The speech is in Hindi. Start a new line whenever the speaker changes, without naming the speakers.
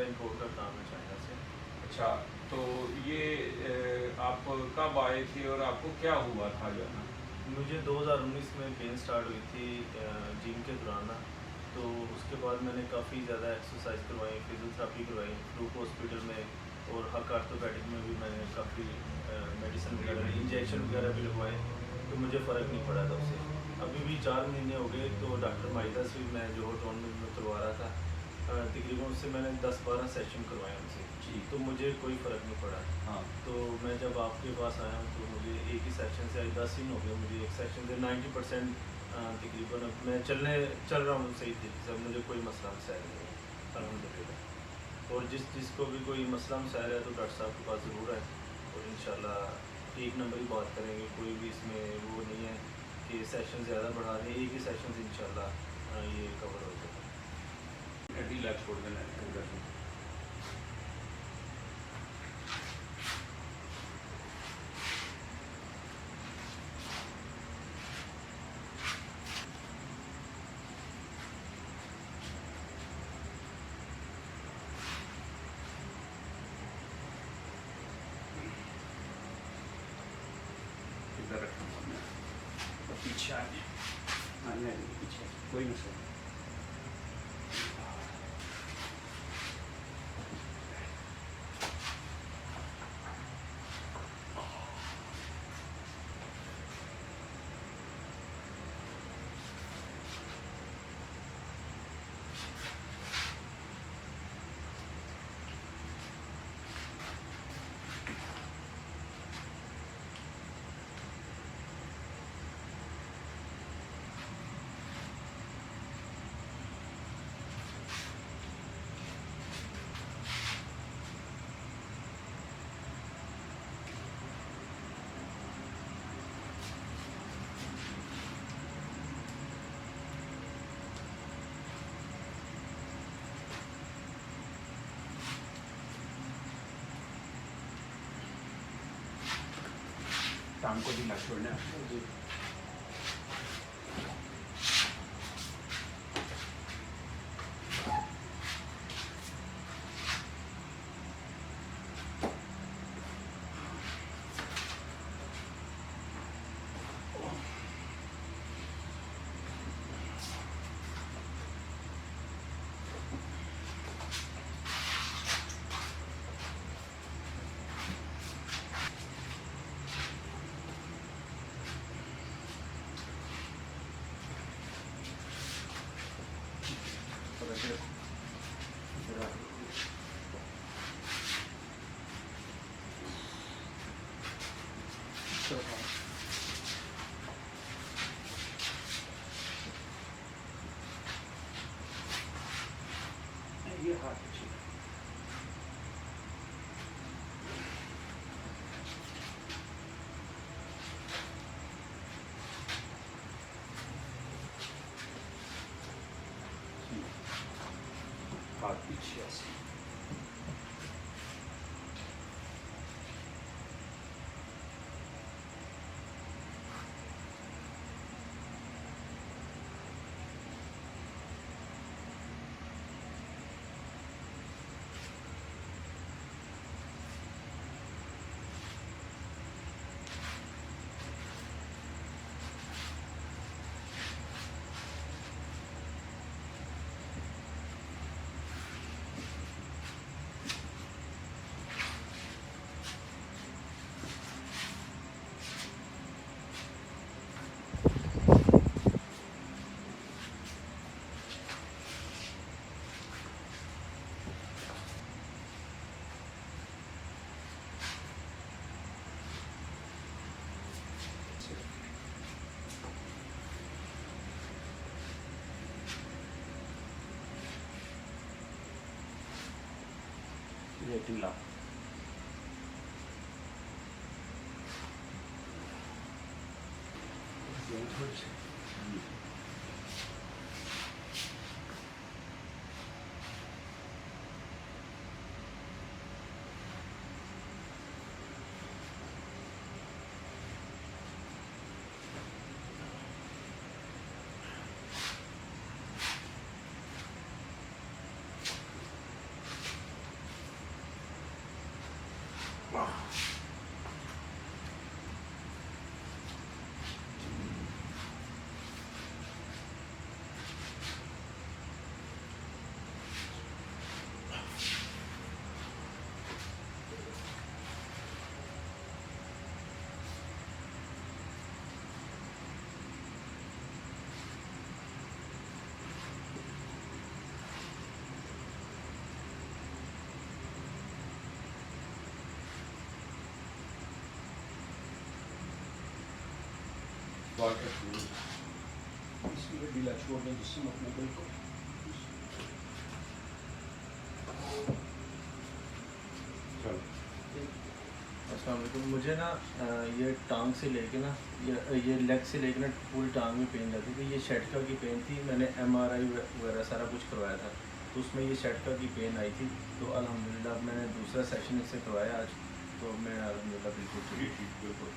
इंपोर्ट का काम है चाइना से।
अच्छा, तो ये आप कब आए थे और आपको क्या हुआ था जो है ना?
मुझे 2019 में पेन स्टार्ट हुई थी जिम के दौरान ना। तो उसके बाद मैंने काफ़ी ज़्यादा एक्सरसाइज करवाई, फिजियोथेरेपी करवाई फ्लूक हॉस्पिटल में, और हक आर्थोपेडिक में भी मैंने काफ़ी मेडिसिन वगैरह इंजेक्शन वगैरह भी लगवाए, तो मुझे फ़र्क नहीं पड़ा था उससे। अभी भी 4 महीने हो गए, तो डॉक्टर माहिदा से भी मैं जो टूर्नामेंट में करवा रहा था, तकरीबन उससे मैंने 10-12 सेशन करवाए उनसे,
जी।
तो मुझे कोई फ़र्क नहीं पड़ा।
हाँ।
तो मैं जब आपके पास आया हूँ, तो मुझे एक ही सेशन से आज 10 दिन हो गए, मुझे एक सेशन से 90% तकरीबन अब मैं चल रहा हूँ सही तरीके से, अब मुझे कोई मसला मसाइल नहीं है अल्हम्दुलिल्लाह। और जिसको भी कोई मसला मसाइल है तो डॉक्टर साहब के पास ज़रूर है, और इंशाल्लाह एक नंबर ही बात करेंगे। कोई भी इसमें वो नहीं है कि सेशन ज़्यादा बढ़ा दें, एक ही सेशन से इंशाल्लाह ये कवर हो जाएगा।
ढीला छोड़ देना है। इधर रखना पीछे आ जाए। हाँ, नहीं पीछे कोई मसला नहीं। टांग को ढीला छोड़ना है। ये हाथ ठीक है। हाथ पीछे ऐसे। ये ढीला। वाटर इसलिए ढीला छोड़ दें जिससे हम अपने बिल्कुल चलो
अस्सलाम वालेकुम। मुझे ना ये टांग से लेके ना ये लेग से लेके ना पूरी टांग में पेन रहती थी। ये शटका की पेन थी। मैंने MRI वगैरह सारा कुछ करवाया था, तो उसमें ये शटका की पेन आई थी। तो अल्हम्दुलिल्लाह मैंने दूसरा सेशन इससे करवाया आज, तो मैं अल्हम्दुलिल्लाह बिल्कुल ठीक
बिल्कुल